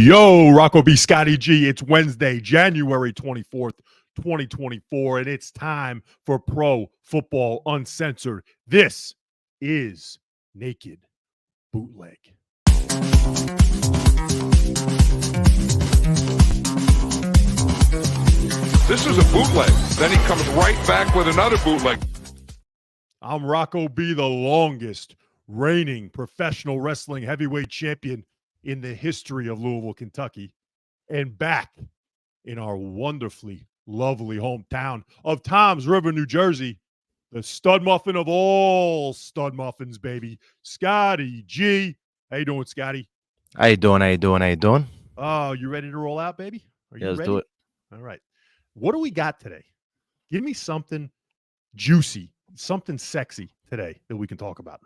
Yo, Rocco B Scotty G. It's Wednesday, January 24th, 2024, and it's time for Pro Football Uncensored. This is Naked Bootleg. This is a bootleg. Then he comes right back with another bootleg. I'm Rocco B, the longest reigning professional wrestling heavyweight champion in the history of Louisville, Kentucky, and back in our wonderfully lovely hometown of Toms River, New Jersey, the stud muffin of all stud muffins, baby, Scotty G. How you doing, Scotty? How you doing? Oh, you ready to roll out, baby? Are you Let's ready? do it. All right. What do we got today? Give me something juicy, something sexy today that we can talk about.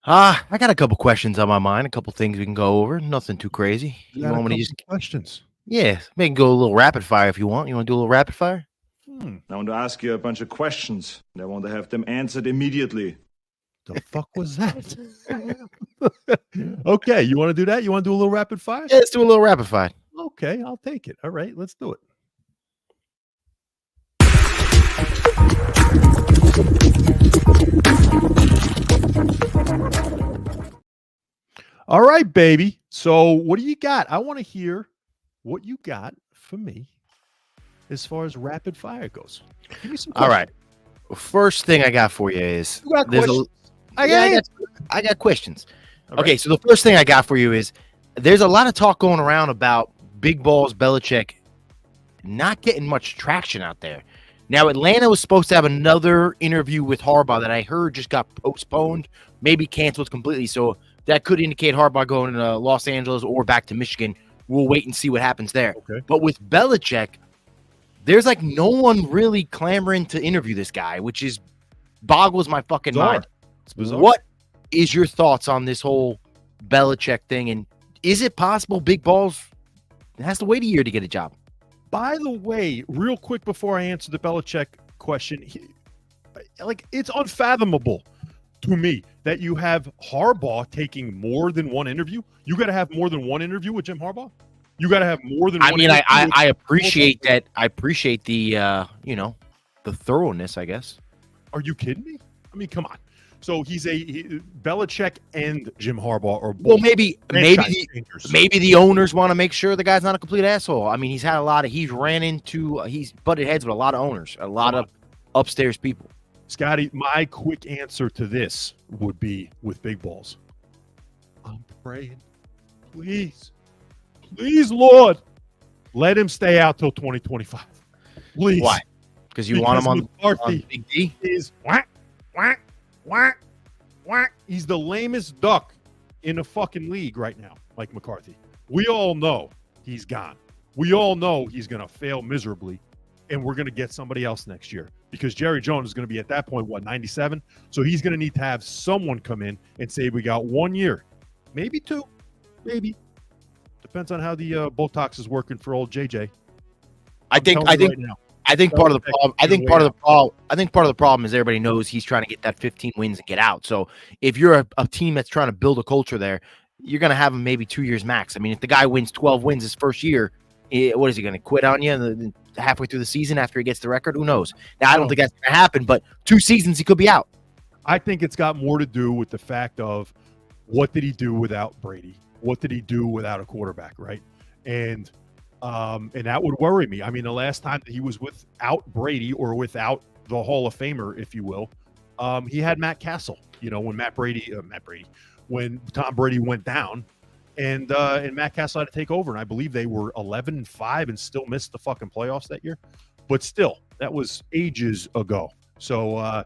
I got a couple questions on my mind, a couple things we can go over. Nothing too crazy. You want me to just questions? Yeah, we can go a little rapid fire if you want. You want to do a little rapid fire? I want to ask you a bunch of questions, and I want to have them answered immediately. The fuck was that? Okay, you want to do that? You want to do a little rapid fire? Yeah, let's do a little rapid fire. Okay, I'll take it. All right, let's do it. All right, baby. So what do you got? I want to hear what you got for me as far as rapid fire goes. Give me some questions. All right. First thing I got for you is You got there's questions? I got questions. All Okay, right. so the first thing I got for you is there's a lot of talk going around about Big Balls Belichick not getting much traction out there. Now, Atlanta was supposed to have another interview with Harbaugh that I heard just got postponed, maybe canceled completely. So that could indicate Harbaugh going to Los Angeles or back to Michigan. We'll wait and see what happens there. Okay. But with Belichick, there's like no one really clamoring to interview this guy, which is boggles my fucking Bizarre. mind. It's bizarre. What is your thoughts on this whole Belichick thing? And is it possible Big Balls has to wait a year to get a job? By the way, real quick before I answer the Belichick question, it's unfathomable to me that you have Harbaugh taking more than one interview. You got to have more than one interview with Jim Harbaugh. You got to have more than. I one mean, interview with- I appreciate that. I appreciate the the thoroughness, I guess. Are you kidding me? I mean, come on. So Belichick and Jim Harbaugh are both Well, maybe franchise changers. the owners want to make sure the guy's not a complete asshole. I mean, he's butted heads with a lot of owners, a lot of upstairs people. Scotty, my quick answer to this would be with Big Balls. I'm praying, please, Lord, let him stay out till 2025. Please. Why? Because you want him on McCarthy Big D? is whack. He's the lamest duck in the fucking league right now, Mike McCarthy. We all know he's gone. We all know he's going to fail miserably, and we're going to get somebody else next year because Jerry Jones is going to be at that point, 97? So he's going to need to have someone come in and say, we got 1 year, maybe two, maybe. Depends on how the Botox is working for old JJ. I think part of the problem is everybody knows he's trying to get that 15 wins and get out. So if you're a team that's trying to build a culture there, you're going to have him maybe 2 years max. I mean, if the guy wins 12 wins his first year, what is he going to quit on you halfway through the season after he gets the record? Who knows? Now, I don't think that's going to happen, but 2 seasons he could be out. I think it's got more to do with the fact of what did he do without Brady? What did he do without a quarterback, right? And that would worry me. I mean, the last time that he was without Brady or without the Hall of Famer, if you will, he had Matt Castle. You know, when when Tom Brady went down, and Matt Castle had to take over, and I believe they were 11-5 and still missed the fucking playoffs that year. But still, that was ages ago. So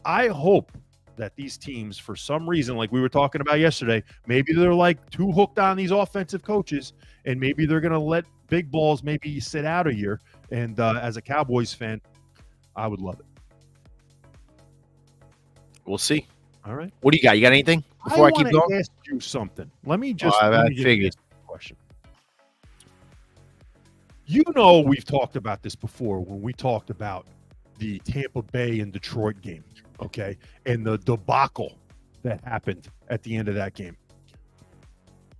I hope that these teams, for some reason, like we were talking about yesterday, maybe they're like too hooked on these offensive coaches, and maybe they're going to let Big Balls maybe sit out a year. And as a Cowboys fan, I would love it. We'll see. All right. What do you got? You got anything before I keep going? Ask you something. Let me just I get figured. a question. You know, we've talked about this before when we talked about the Tampa Bay and Detroit game, okay, and the debacle that happened at the end of that game.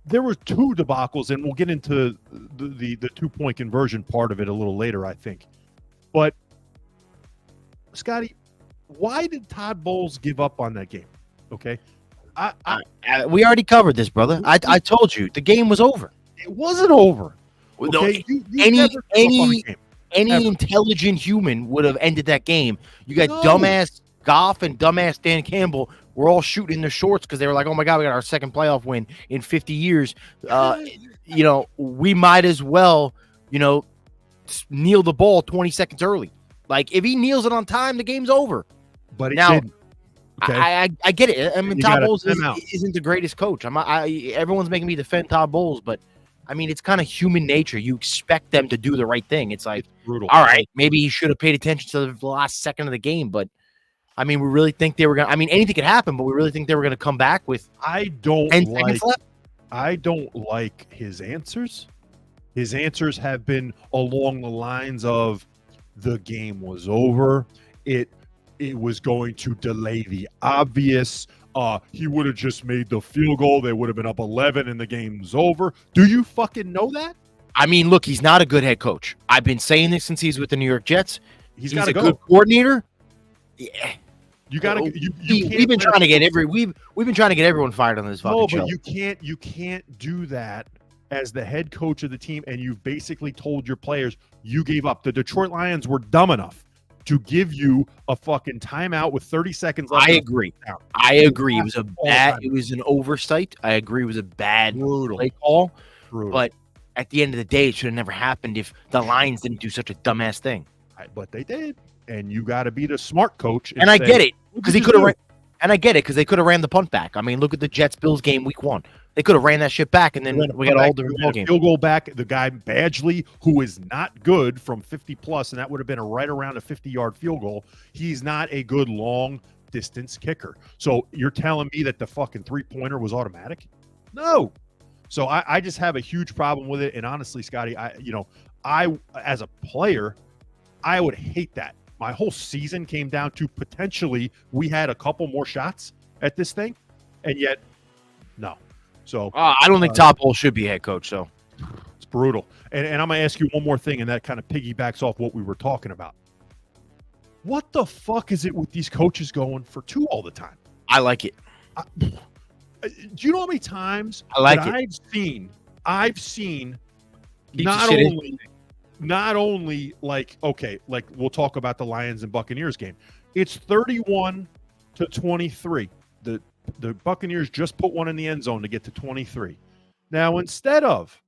there were two debacles, and we'll get into the 2-point conversion part of it a little later, I think. But Scotty, why did Todd Bowles give up on that game? Okay, we already covered this, brother. I told you the game was over. It wasn't over. Okay? Any intelligent human would have ended that game. You got dumbass Goff and dumbass Dan Campbell were all shooting in their shorts because they were like, "Oh my God, we got our second playoff win in 50 years." We might as well, kneel the ball 20 seconds early. Like if he kneels it on time, the game's over. But now, didn't. Okay. I get it. I mean, Todd Bowles isn't the greatest coach. Everyone's making me defend Todd Bowles, but I mean, it's kind of human nature. You expect them to do the right thing. It's like, brutal. All right, maybe he should have paid attention to the last second of the game, but I mean, we really think they were going to, anything could happen, but we really think they were going to come back with 10 seconds left. I don't like his answers. His answers have been along the lines of the game was over. It was going to delay the obvious. He would have just made the field goal. They would have been up 11 and the game's over. Do you fucking know that? I mean, look, he's not a good head coach. I've been saying this since he's with the New York Jets. He's a good coordinator. Yeah. You gotta. We've been trying to get everyone fired on this fucking show. No, but you can't do that as the head coach of the team, and you've basically told your players you gave up. The Detroit Lions were dumb enough to give you a fucking timeout with 30 seconds left. I agree. It was it was an oversight. I agree. It was a bad play call. Brutal. But at the end of the day, it should have never happened if the Lions didn't do such a dumbass thing. But they did. And you got to be the smart coach. And I get it because he could have. And I get it because they could have ran the punt back. I mean, look at the Jets-Bills game week 1. They could have ran that shit back, and then we got a whole different ball game. Field goal back. The guy Badgley, who is not good from 50 plus, and that would have been right around a 50-yard field goal. He's not a good long distance kicker. So you're telling me that the fucking 3-pointer was automatic? No. So I just have a huge problem with it. And honestly, Scotty, I as a player, I would hate that. My whole season came down to potentially we had a couple more shots at this thing, and yet no. So I don't think Todd Bowles should be head coach. So it's brutal. And I'm gonna ask you one more thing, and that kind of piggybacks off what we were talking about. What the fuck is it with these coaches going for 2 all the time? I like it. Do you know how many times I've seen not only like we'll talk about the Lions and Buccaneers game. It's 31-23. The Buccaneers just put one in the end zone to get to 23. Now, instead of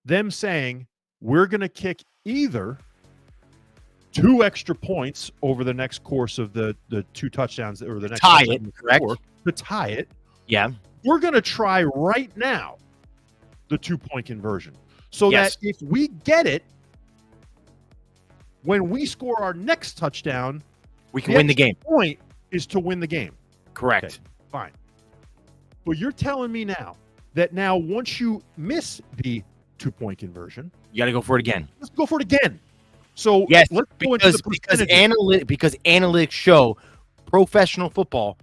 them saying we're going to kick either 2 extra points over the next course of the 2 touchdowns or the next tie it, correct? To tie it. Yeah. We're going to try right now the 2-point conversion so that if we get it, when we score our next touchdown, we can win the game. Point is to win the game. Correct. Okay, fine. But you're telling me now that once you miss the 2-point conversion, you got to go for it again. Let's go for it again. So yes, let's go into the because analytics show professional football,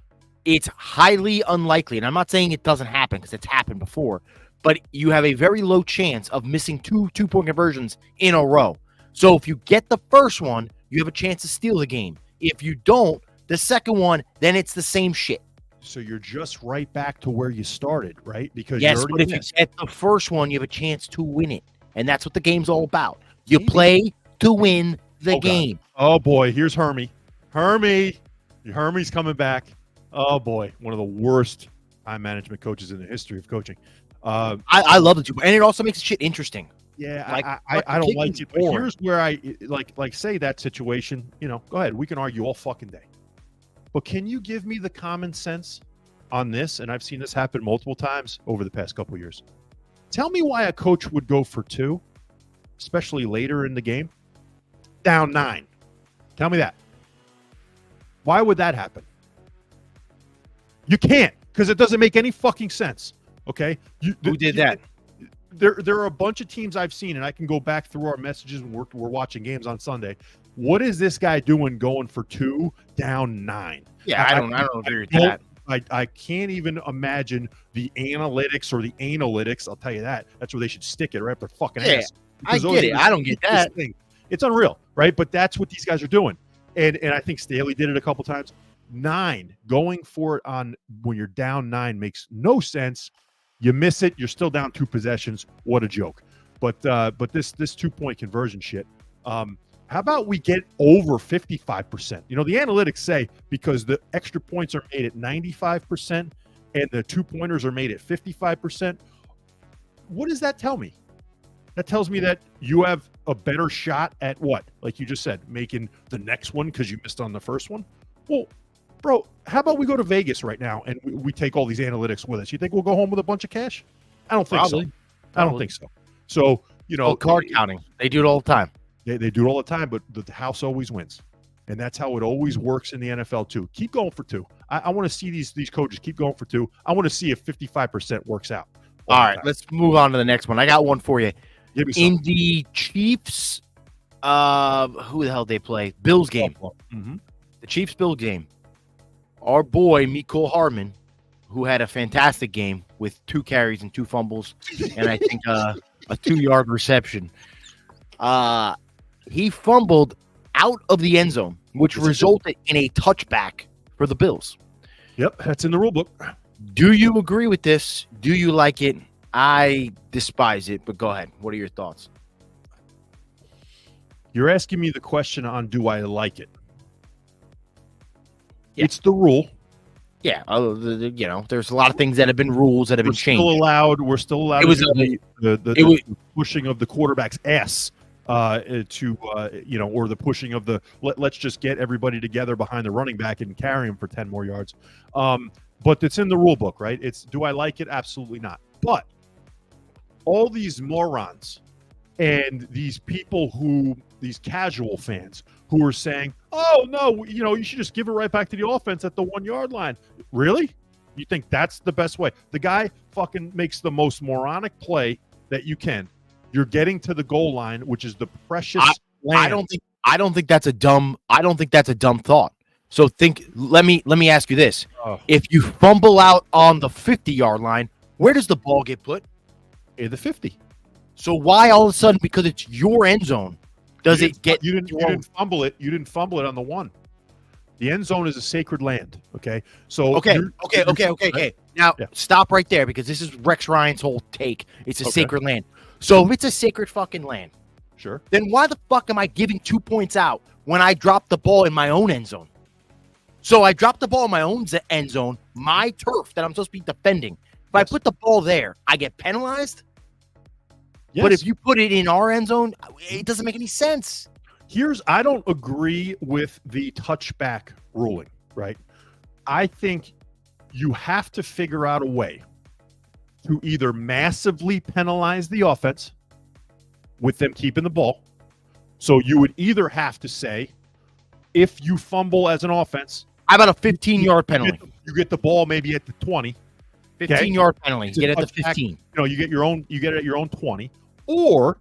it's highly unlikely, and I'm not saying it doesn't happen because it's happened before, but you have a very low chance of missing 2-point conversions in a row. So if you get the first one, you have a chance to steal the game. If you don't, the second one, then it's the same shit. So you're just right back to where you started, right? Because but if you get the first one, you have a chance to win it. And that's what the game's all about. You play to win the game. Oh, boy. Here's Hermie. Hermie's coming back. Oh, boy. One of the worst time management coaches in the history of coaching. I love it, and it also makes shit interesting. Yeah, I don't like it. But here's where I like say that situation. Go ahead. We can argue all fucking day. But can you give me the common sense on this? And I've seen this happen multiple times over the past couple of years. Tell me why a coach would go for 2, especially later in the game, down 9. Tell me that. Why would that happen? You can't, because it doesn't make any fucking sense. Okay? Who did that? There are a bunch of teams I've seen, and I can go back through our messages when we're watching games on Sunday. What is this guy doing going for 2 down 9? Yeah, I don't agree with that. I can't even imagine the analytics or the analytics. I'll tell you that. That's where they should stick it right up their fucking ass. I get it. I don't get that. It's unreal, right? But that's what these guys are doing. And I think Staley did it a couple times. 9 going for it on when you're down 9 makes no sense. You miss it, you're still down 2 possessions. What a joke. But this 2-point conversion shit. How about we get over 55%? You know, the analytics say because the extra points are made at 95% and the 2-pointers are made at 55%. What does that tell me? That tells me that you have a better shot at what? Like you just said, making the next one because you missed on the first one. Well, bro, how about we go to Vegas right now and we take all these analytics with us? You think we'll go home with a bunch of cash? I don't think so. I don't think so. So, you know, card counting. They do it all the time. They do it all the time, but the house always wins. And that's how it always works in the NFL too. Keep going for 2. I want to see these coaches keep going for 2. I want to see if 55% works out. All right, let's move on to the next one. I got one for you. Give me in the Chiefs, who the hell they play? Bills game. Mm-hmm. The Chiefs-Bills game. Our boy, Mecole Hardman, who had a fantastic game with 2 carries and 2 fumbles, and I think a 2-yard reception. He fumbled out of the end zone, which resulted in a touchback for the Bills. Yep, that's in the rule book. Do you agree with this? Do you like it? I despise it, but go ahead. What are your thoughts? You're asking me the question on do I like it? Yeah. It's the rule. Yeah, you know, there's a lot of things that have been rules that have been changed. We're still allowed. It was the pushing of the quarterback's ass you know, or the pushing of the let's just get everybody together behind the running back and carry him for 10 more yards. But it's in the rule book, right? It's do I like it? Absolutely not. But all these morons and these people these casual fans who are saying, oh, no, you know, you should just give it right back to the offense at the 1-yard line. Really? You think that's the best way? The guy fucking makes the most moronic play that you can. You're getting to the goal line, which is the precious land. I don't think that's a dumb thought. So let me ask you this. If you fumble out on the 50-yard line, where does the ball get put? In the 50. So why all of a sudden, because it's your end zone, does it get you didn't fumble it? You didn't fumble it on the 1. The end zone is a sacred land. Okay. So okay. Now stop right there because this is Rex Ryan's whole take. It's a sacred land. So if it's a sacred fucking land, sure. Then why the fuck am I giving 2 points out when I drop the ball in my own end zone? So I dropped the ball in my own end zone, my turf that I'm supposed to be defending. If I put the ball there, I get penalized. Yes. But if you put it in our end zone, it doesn't make any sense. I don't agree with the touchback ruling, right? I think you have to figure out a way to either massively penalize the offense with them keeping the ball. So you would either have to say, if you fumble as an offense, how about a 15-yard penalty? You get the ball maybe at the 20. 15-yard penalty. You get it at the 15. You know, you get it at your own 20. Or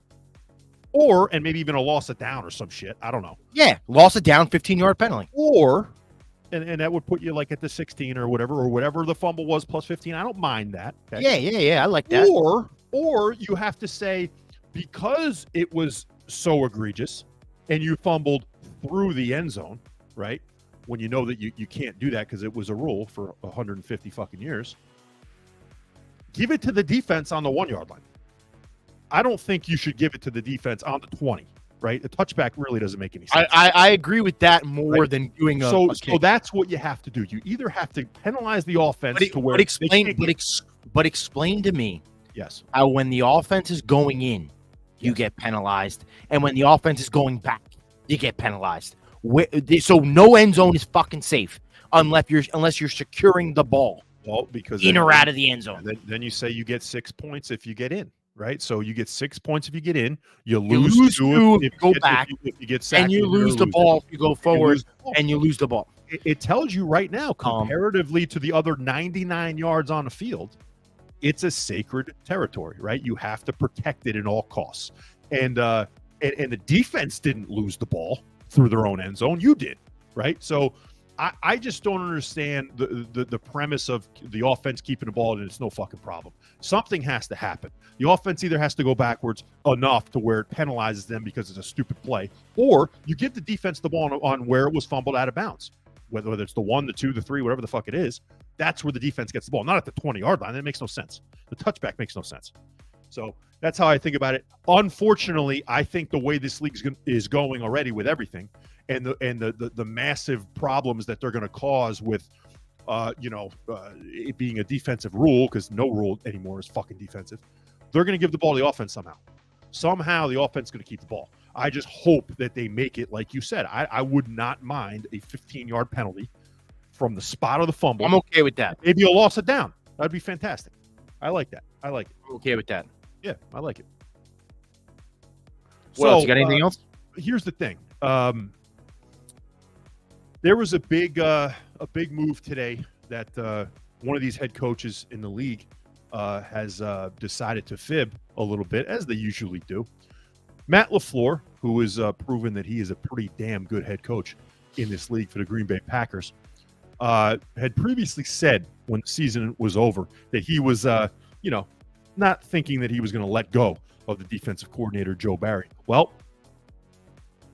and maybe even a loss of down or some shit. I don't know. Yeah, loss of down, 15-yard penalty. Or and that would put you like at the 16 or whatever the fumble was plus 15. I don't mind that. Okay? Yeah. I like that. Or you have to say, because it was so egregious and you fumbled through the end zone, right? When you know that you can't do that because it was a rule for 150 fucking years. Give it to the defense on the 1-yard line. I don't think you should give it to the defense on the 20, right? The touchback really doesn't make any sense. I agree with that more than doing a so kick. That's what you have to do. You either have to penalize the offense to where but explain to me yes how when the offense is going in, you get penalized, and when the offense is going back, you get penalized. So no end zone is fucking safe unless you're securing the ball. Well, because in or out of the end zone. Then you say you get 6 points if you get in. Right, so you get 6 points if you get in. You lose 2 if you go back. If you get sacked, and you lose the ball if you go forward, and you lose the ball. It tells you right now, comparatively to the other 99 yards on the field, it's a sacred territory. Right, you have to protect it at all costs. And the defense didn't lose the ball through their own end zone. You did, right? So I just don't understand the premise of the offense keeping the ball and it's no fucking problem. Something has to happen. The offense either has to go backwards enough to where it penalizes them because it's a stupid play, or you give the defense the ball on where it was fumbled out of bounds. Whether it's the 1, the 2, the 3, whatever the fuck it is, that's where the defense gets the ball, not at the 20-yard line. That makes no sense. The touchback makes no sense. So that's how I think about it. Unfortunately, I think the way this league is going already with everything, and the massive problems that they're going to cause with, it being a defensive rule, because no rule anymore is fucking defensive. They're going to give the ball to the offense somehow. Somehow the offense is going to keep the ball. I just hope that they make it, like you said. I would not mind a 15-yard penalty from the spot of the fumble. I'm okay with that. Maybe a loss of down. That'd be fantastic. I like that. I like it. I'm okay with that. Yeah, I like it. What else? You got anything else? Here's the thing. There was a big move today that one of these head coaches in the league has decided to fib a little bit, as they usually do. Matt LaFleur, who has proven that he is a pretty damn good head coach in this league for the Green Bay Packers, had previously said when the season was over that he was, not thinking that he was going to let go of the defensive coordinator, Joe Barry. Well,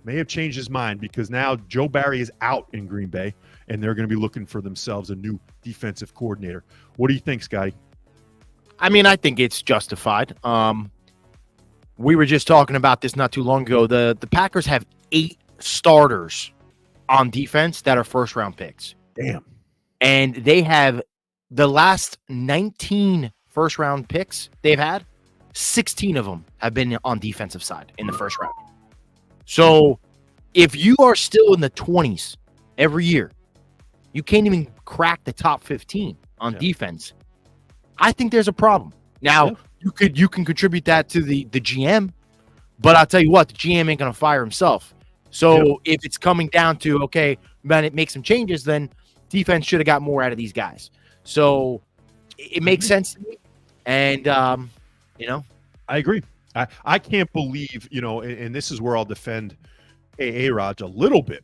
may have changed his mind, because now Joe Barry is out in Green Bay, and they're going to be looking for themselves a new defensive coordinator. What do you think, Scotty? I mean, I think it's justified. We were just talking about this not too long ago. The Packers have 8 starters on defense that are first-round picks. Damn. And they have the last 19 first-round picks they've had, 16 of them have been on defensive side in the first round. So if you are still in the 20s every year, you can't even crack the top 15 on defense. I think there's a problem. Now, you can contribute that to the GM, but I'll tell you what, the GM ain't going to fire himself. So if it's coming down to, okay, man, it makes some changes, then defense should have got more out of these guys. So it makes sense to me. And, I agree. I can't believe, and this is where I'll defend A-Raj a little bit,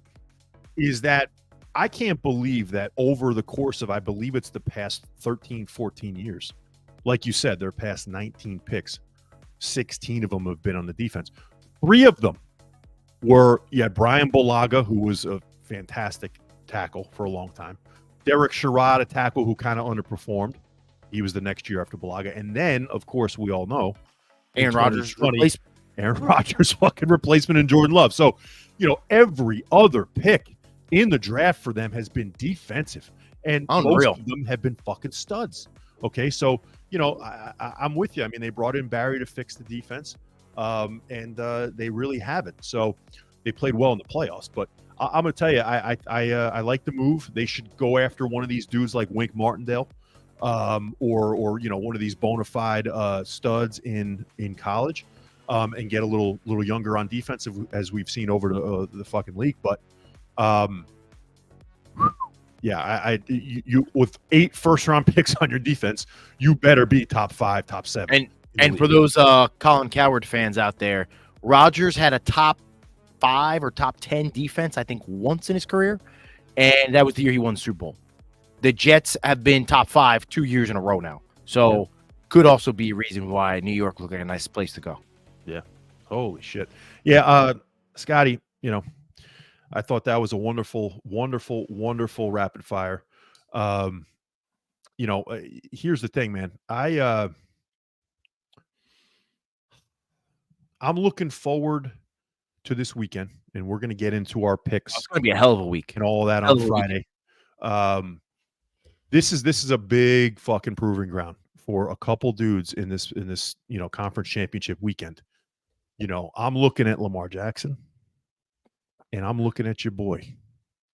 is that I can't believe that over the course of, I believe it's the past 13, 14 years, like you said, their past 19 picks, 16 of them have been on the defense. 3 of them were, Brian Bulaga, who was a fantastic tackle for a long time. Derek Sherrod, a tackle who kind of underperformed. He was the next year after Bulaga. And then, of course, we all know Aaron Rodgers replacement. Aaron Rodgers fucking replacement and Jordan Love. So, every other pick in the draft for them has been defensive. And most of them have been fucking studs. Okay, so, I'm with you. I mean, they brought in Barry to fix the defense, and they really haven't. So they played well in the playoffs. But I'm going to tell you, I like the move. They should go after one of these dudes like Wink Martindale. Or one of these bona fide studs in college, and get a little younger on defense, as we've seen over the fucking league. But you with 8 first-round picks on your defense, you better be top 5, top 7. And for those Colin Cowherd fans out there, Rodgers had a top 5 or top 10 defense, I think, once in his career, and that was the year he won the Super Bowl. The Jets have been top 5 2 years in a row now. So could also be a reason why New York looked like a nice place to go. Yeah. Holy shit. Yeah, Scotty, I thought that was a wonderful, wonderful, wonderful rapid fire. Here's the thing, man. I'm looking forward to this weekend, and we're going to get into our picks. It's going to be a hell of a week. And all of that on Friday. This is a big fucking proving ground for a couple dudes in this conference championship weekend. I'm looking at Lamar Jackson, and I'm looking at your boy.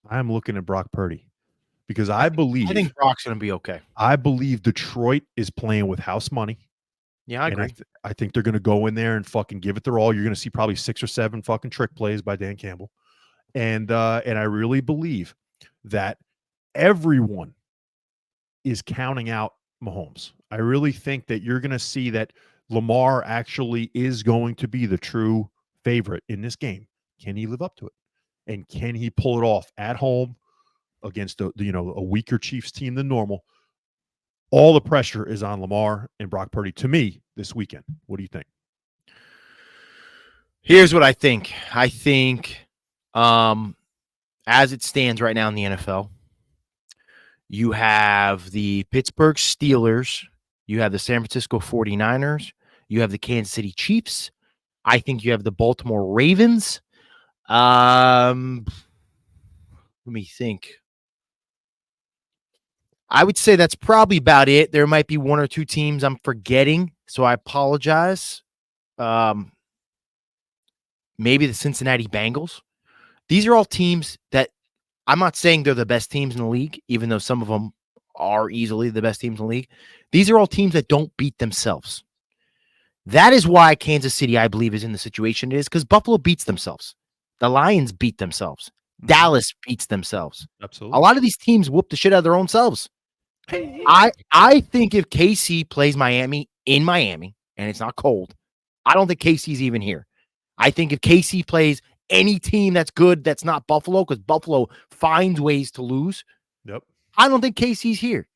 I'm looking at Brock Purdy, because I think Brock's going to be okay. I believe Detroit is playing with house money. Yeah, I agree. I think they're going to go in there and fucking give it their all. You're going to see probably 6 or 7 fucking trick plays by Dan Campbell, and I really believe that everyone is counting out Mahomes. I really think that you're going to see that Lamar actually is going to be the true favorite in this game. Can he live up to it? And can he pull it off at home against a weaker Chiefs team than normal. All the pressure is on Lamar and Brock Purdy to me this weekend. What do you think? Here's what I think. I think as it stands right now in the NFL, you have the Pittsburgh Steelers, you have the San Francisco 49ers, you have the Kansas City Chiefs. I think you have the Baltimore Ravens. Let me think. I would say that's probably about it. There might be one or two teams I'm forgetting, so I apologize. Maybe the Cincinnati Bengals. These are all teams that I'm not saying they're the best teams in the league, even though some of them are easily the best teams in the league. These are all teams that don't beat themselves. That is why Kansas City, I believe, is in the situation it is, because Buffalo beats themselves. The Lions beat themselves. Dallas beats themselves. Absolutely. A lot of these teams whoop the shit out of their own selves. I think if KC plays Miami in Miami and it's not cold, I don't think KC's even here. I think if KC plays any team that's good that's not Buffalo, because Buffalo finds ways to lose, I don't think KC's here.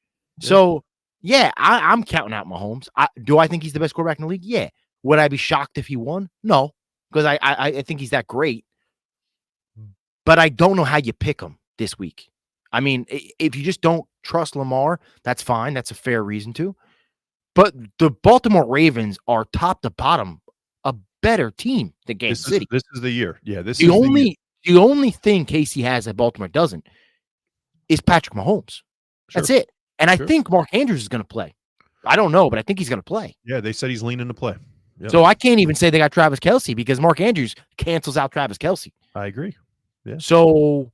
Yep. So, yeah, I'm counting out Mahomes. Do I think he's the best quarterback in the league? Yeah. Would I be shocked if he won? No, because I think he's that great. But I don't know how you pick him this week. I mean, if you just don't trust Lamar, that's fine. That's a fair reason to. But the Baltimore Ravens are top to bottom a better team than Kansas City. This is the year. Yeah, this the is only the only thing KC has that Baltimore doesn't is Patrick Mahomes. Sure. That's it. And I think Mark Andrews is going to play. I don't know, but I think he's going to play. Yeah, they said he's leaning to play. Yep. So I can't even say they got Travis Kelce because Mark Andrews cancels out Travis Kelce. I agree. Yeah. So,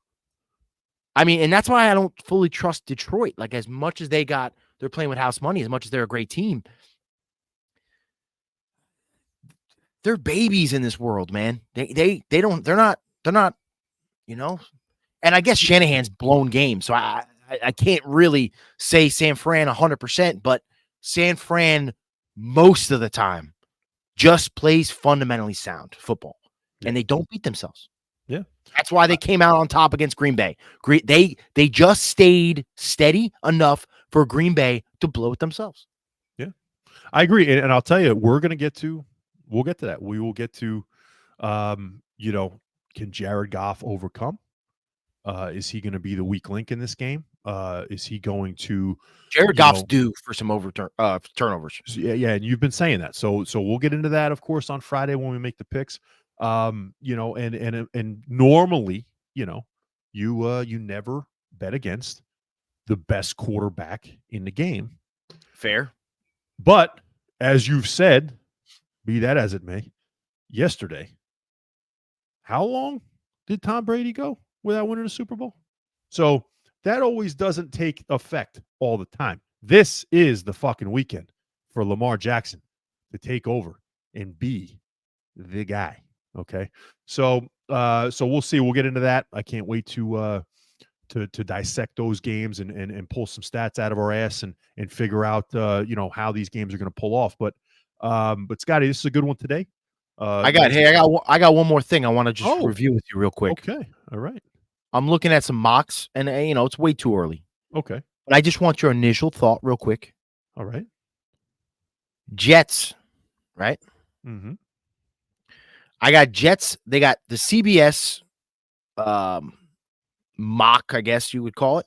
I mean, and that's why I don't fully trust Detroit. Like, as much as they're playing with house money, as much as they're a great team, they're babies in this world, man. They're not, you know. And I guess Shanahan's blown game, so I can't really say San Fran 100%, but San Fran most of the time just plays fundamentally sound football, and they don't beat themselves. Yeah. That's why they came out on top against Green Bay. They just stayed steady enough for Green Bay to blow it themselves. Yeah, I agree. And I'll tell you, we'll get to that. We will get to, can Jared Goff overcome? Is he going to be the weak link in this game? Is he going to? Jared Goff's due for some turnovers. Yeah, and you've been saying that. So we'll get into that, of course, on Friday when we make the picks. And normally, you never bet against the best quarterback in the game. Fair. But as you've said, be that as it may, yesterday, how long did Tom Brady go without winning a Super Bowl? So that always doesn't take effect all the time. This is the fucking weekend for Lamar Jackson to take over and be the guy. Okay. So we'll see. We'll get into that. I can't wait to dissect those games and pull some stats out of our ass and figure out, how these games are going to pull off. But Scotty, this is a good one today. I got one more thing I want to just review with you real quick. Okay. All right. I'm looking at some mocks and it's way too early. Okay. But I just want your initial thought real quick. All right. Jets, right? Mm-hmm. I got Jets. They got the CBS mock, I guess you would call it.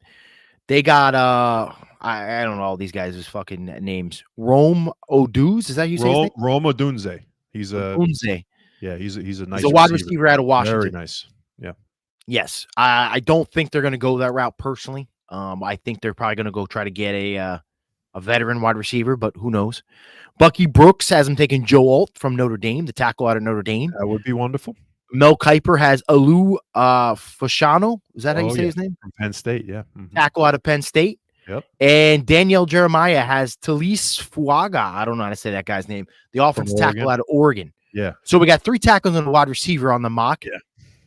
They got I don't know all these guys' fucking names. Rome Oduz, is that you say his name? Rome Odunze. He's a Odunze. Yeah, he's a nice. He's a wide receiver out of Washington. Very nice. Yeah. Yes, I don't think they're going to go that route personally. I think they're probably going to go try to get a veteran wide receiver, but who knows? Bucky Brooks has him taking Joe Alt from Notre Dame, the tackle out of Notre Dame. That would be wonderful. Mel Kiper has Alu Fashanu. Is that how you say his name? From Penn State, yeah. Mm-hmm. Tackle out of Penn State. Yep. And Daniel Jeremiah has Talise Fuaga. I don't know how to say that guy's name. The offensive tackle out of Oregon. Yeah. So we got 3 tackles and a wide receiver on the mock. Yeah.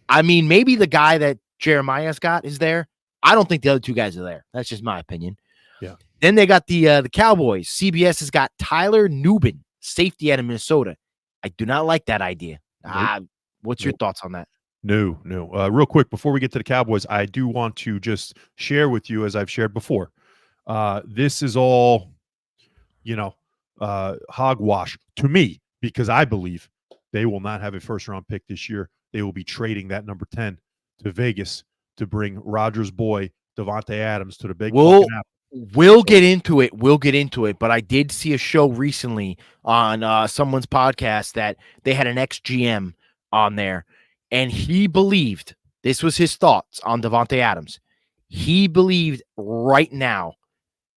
I mean, maybe the guy that Jeremiah's got is there. I don't think the other 2 guys are there. That's just my opinion. Yeah. Then they got the Cowboys. CBS has got Tyler Nubin, safety out of Minnesota. I do not like that idea. Nope. What's your thoughts on that? No. Real quick, before we get to the Cowboys, I do want to just share with you, as I've shared before, this is all, hogwash to me, because I believe they will not have a first-round pick this year. They will be trading that number 10 to Vegas to bring Rodgers' boy, Devontae Adams, to the big fucking apple. We'll get into it. We'll get into it. But I did see a show recently on someone's podcast that they had an ex-GM on there, and he believed, this was his thoughts on Devontae Adams. He believed right now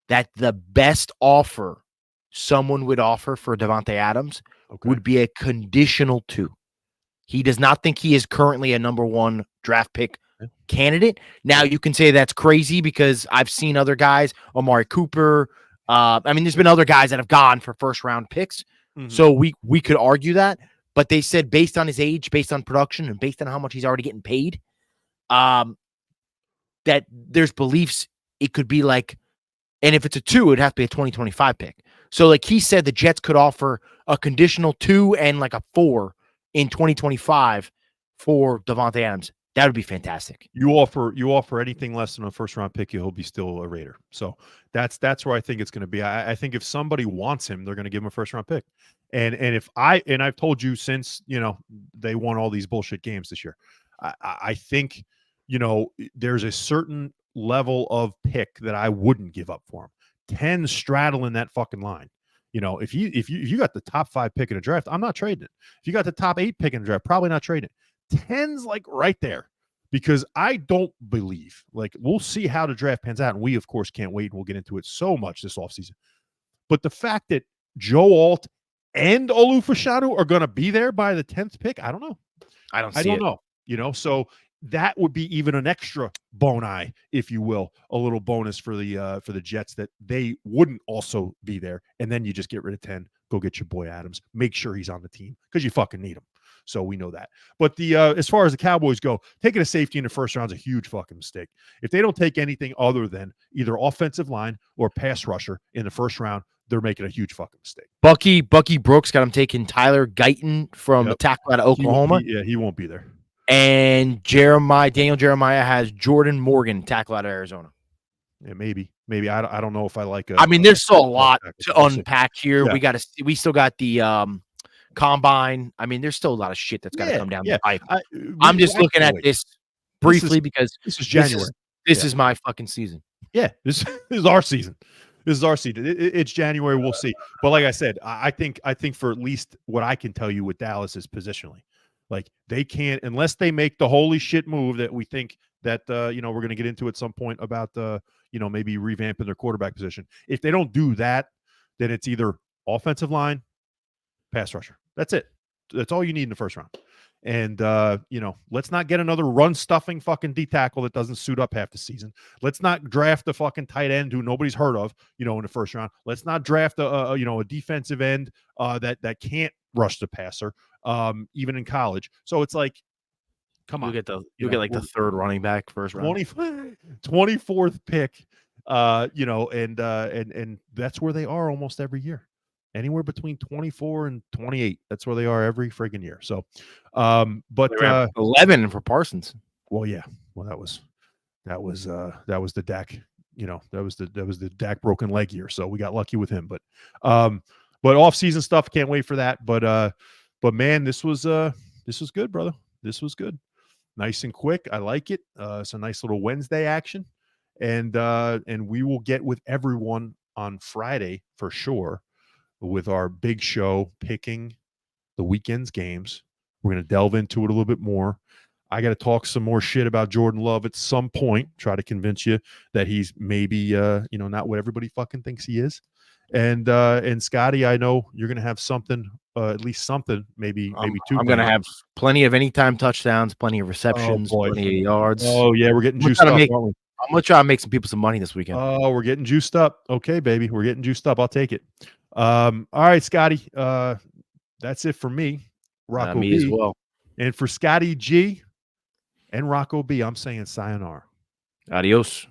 that the best offer someone would offer for Devontae Adams would be a conditional 2. He does not think he is currently a number 1 draft pick candidate. Now, you can say that's crazy because I've seen other guys, Amari Cooper. There's been other guys that have gone for first-round picks. Mm-hmm. So we could argue that. But they said based on his age, based on production, and based on how much he's already getting paid, that there's beliefs it could be like, and if it's a 2, it'd have to be a 2025 pick. So like he said, the Jets could offer a conditional 2 and like a 4 in 2025 for Devontae Adams. That would be fantastic. You offer anything less than a first-round pick, he'll be still a Raider. So that's where I think it's going to be. I think if somebody wants him, they're going to give him a first-round pick. And I've told you since they won all these bullshit games this year, I think there's a certain level of pick that I wouldn't give up for him. 10 straddling that fucking line. If you got the top 5 pick in a draft, I'm not trading it. If you got the top 8 pick in a draft, probably not trading it. 10's like right there, because I don't believe, like, we'll see how the draft pans out, and we of course can't wait, and we'll get into it so much this offseason. But the fact that Joe Alt and Olu Fashanu are going to be there by the 10th pick, I don't know. I don't know. So that would be even an extra bone, if you will, a little bonus for the Jets, that they wouldn't also be there. And then you just get rid of 10, go get your boy Adams, make sure he's on the team, because you fucking need him. So we know that. But as far as the Cowboys go, taking a safety in the first round is a huge fucking mistake. If they don't take anything other than either offensive line or pass rusher in the first round, they're making a huge fucking mistake. Bucky Brooks got him taking Tyler Guyton from the tackle out of Oklahoma. He won't be there. And Daniel Jeremiah has Jordan Morgan, tackle out of Arizona. Yeah, maybe. I don't know if I like. There's still a lot to unpack here. Yeah. We still got the combine. There's still a lot of shit that's got to come down the pipe. I'm just looking at this briefly because this is January. This is my fucking season. Yeah, this is our season. This is our season. It's January. We'll see. But like I said, I think for at least what I can tell you with Dallas is positionally, like, they can't, unless they make the holy shit move that we think that we're going to get into at some point about maybe revamping their quarterback position. If they don't do that, then it's either offensive line, pass rusher. That's it. That's all you need in the first round. And, let's not get another run-stuffing fucking D-tackle that doesn't suit up half the season. Let's not draft a fucking tight end who nobody's heard of, in the first round. Let's not draft a defensive end that can't rush the passer, even in college. So it's like, come on. You'll get like the third running back first round. 24th pick, and that's where they are almost every year. Anywhere between 24 and 28. That's where they are every friggin' year. So, but 11 for Parsons. Well, yeah. Well, that was the Dak. That was the Dak broken leg year. So we got lucky with him. But off-season stuff, can't wait for that. But man, this was good, brother. This was good. Nice and quick. I like it. It's a nice little Wednesday action, and we will get with everyone on Friday for sure, with our big show picking the weekend's games. We're going to delve into it a little bit more. I got to talk some more shit about Jordan Love at some point, try to convince you that he's maybe, not what everybody fucking thinks he is. And Scotty, I know you're going to have something, at least something, maybe two. I'm going to have plenty of anytime touchdowns, plenty of receptions, plenty of yards. Oh yeah. We're getting juiced up. I'm going to try to make some people some money this weekend. Oh, we're getting juiced up. Okay, baby. We're getting juiced up. I'll take it. All right, Scotty. That's it for me. Rocco me B as well. And for Scotty G and Rocco B, I'm saying sayonara. Adios.